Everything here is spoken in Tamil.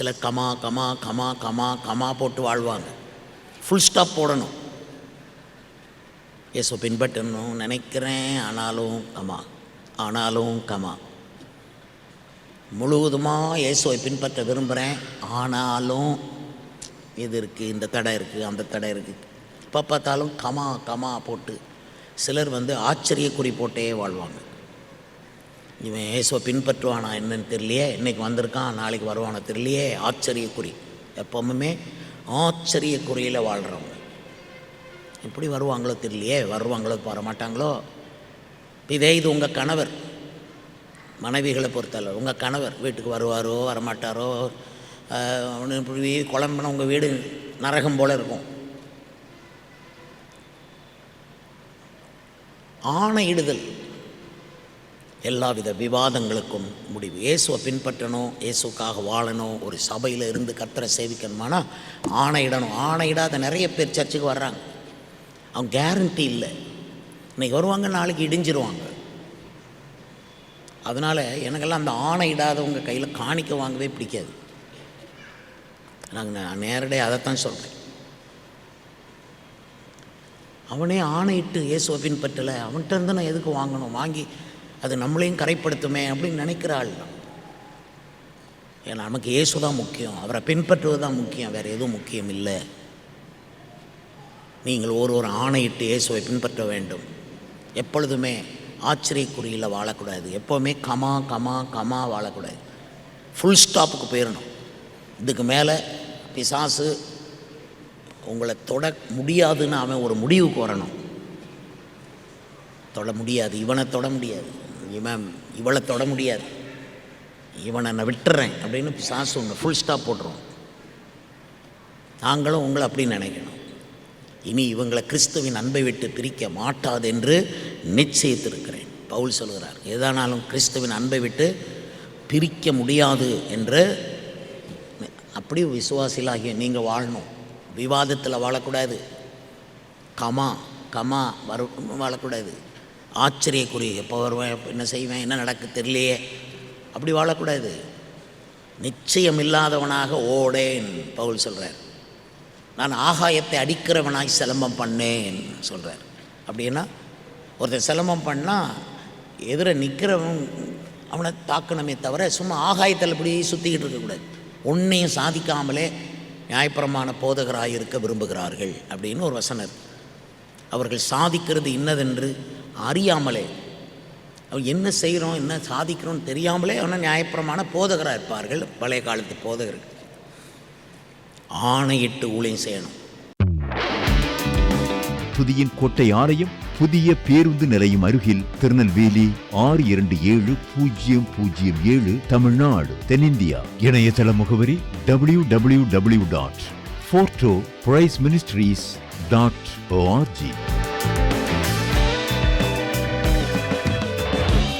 சிலர் comma comma comma comma comma போட்டு வாழ்வாங்க. ஃபுல் ஸ்டாப் போடணும். இயேசு பின்பற்றணும் நினைக்கிறேன், ஆனாலும் கமா. முழுவதுமாக இயேசுவை பின்பற்ற விரும்புகிறேன், ஆனாலும் இது இருக்குது, இந்த தடை இருக்குது, அந்த தடை இருக்குது. எப்போ பார்த்தாலும் கமா கமா போட்டு சிலர் ஆச்சரியக்குறி போட்டே வாழ்வாங்க. இவன் இயேசுவை பின்பற்றுவானா என்னன்னு தெரியலையே, இன்றைக்கி வந்திருக்கான் நாளைக்கு வருவானா தெரியலையே, ஆச்சரியக்குறி. எப்பவுமே ஆச்சரியக்குறியில் வாழ்கிறவங்க. எப்படி வருவாங்களோ தெரியலையே, வருவாங்களோ வரமாட்டாங்களோ. இதே இது உங்கள் கணவர், மனைவிகளை பொறுத்தளவு உங்கள் கணவர் வீட்டுக்கு வருவாரோ வரமாட்டாரோ, இப்படி குழம்புனா உங்கள் வீடு நரகம் போல் இருக்கும். ஆணையிடுதல் எல்லாவித விவாதங்களுக்கும் முடிவு. இயேசுவை பின்பற்றணும், இயேசுக்காக வாழணும், ஒரு சபையில் இருந்து கர்த்தரை சேவிக்கணுமானா ஆணையிடணும். ஆணையிடாத நிறைய பேர் சர்ச்சுக்கு வர்றாங்க. அவங்க கேரண்டி இல்லை, இன்றைக்கி வருவாங்க நாளைக்கு இடிஞ்சிருவாங்க. அதனால் எனக்கெல்லாம் அந்த ஆணையிடாதவங்க கையில் காணிக்க வாங்கவே பிடிக்காது. நான் நேரடியாக அதைத்தான் சொல்கிறேன். அவனே ஆணையிட்டு இயேசுவை பின்பற்றலை, அவன்கிட்ட இருந்து நான் எதுக்கு வாங்கணும், வாங்கி அது நம்மளையும் கரைப்படுத்துமே அப்படின்னு நினைக்கிற ஆள் தான். ஏன்னா நமக்கு இயேசு தான் முக்கியம், அவரை பின்பற்றுவது தான் முக்கியம், வேறு எதுவும் முக்கியம் இல்லை. நீங்கள் ஒரு ஆணையிட்டு இயேசுவை பின்பற்ற வேண்டும். எப்பொழுதுமே ஆச்சரியக்குறியில் வாழக்கூடாது. எப்போவுமே கமா கமா கமா வாழக்கூடாது. ஃபுல் ஸ்டாப்புக்கு போயிடணும். இதுக்கு மேலே பிசாசு உங்களை தொட முடியாதுன்னு அவன் ஒரு முடிவுக்கு வரணும். தொட முடியாது, இவனை தொட முடியாது, இவளை தொட முடியாது, இவனை நான் விட்டுறேன் அப்படின்னு பிசாசு உங்களை ஃபுல் ஸ்டாப் போட்டுருவோம். நாங்களும் உங்களை அப்படி நினைக்கணும். இனி இவங்களை கிறிஸ்துவின் அன்பை விட்டு பிரிக்க மாட்டாது என்று நிச்சயித்திருக்கிறேன். பவுல் சொல்கிறார், எதானாலும் கிறிஸ்துவின் அன்பை விட்டு பிரிக்க முடியாது என்று. அப்படி விசுவாசிகளாகிய நீங்கள் வாழணும். விவாதத்தில் வாழக்கூடாது, கமா கமா வாழக்கூடாது. ஆச்சரியக்குறி, எப்போ வருவேன், என்ன செய்வேன், என்ன நடக்கு தெரியலையே, அப்படி வாழக்கூடாது. நிச்சயம் இல்லாதவனாக ஓடேன் பவுல் சொல்கிறார். நான் ஆகாயத்தை அடிக்கிறவனாய் சிலம்பம் பண்ணேன் சொல்கிறார். அப்படின்னா ஒருத்தர் சிலம்பம் பண்ணால் எதிர நிற்கிறவன் அவனை தாக்கணுமே தவிர சும்மா ஆகாயத்தில் இப்படி சுற்றிக்கிட்டு இருக்கக்கூடாது. ஒன்றையும் சாதிக்காமலே நியாயப்பிரமாண போதகராக இருக்க விரும்புகிறார்கள் அப்படின்னு ஒரு வசனம். அவர்கள் சாதிக்கிறது இன்னதென்று அறியாமலே, அவன் என்ன செய்கிறோம் என்ன சாதிக்கிறோன்னு தெரியாமலே அவனை நியாயப்பிரமாண போதகராக இருப்பார்கள். பழைய காலத்து போதகர்கள் ஆணையிட்டு ஊழியம் செய்யணும். புதியின் கோட்டை ஆலயம் புதிய பேருந்து நிலையம் அருகில், திருநெல்வேலி 620007 தமிழ்நாடு, தென்னிந்தியா. இணையதள முகவரி www.fortopriceministries.org.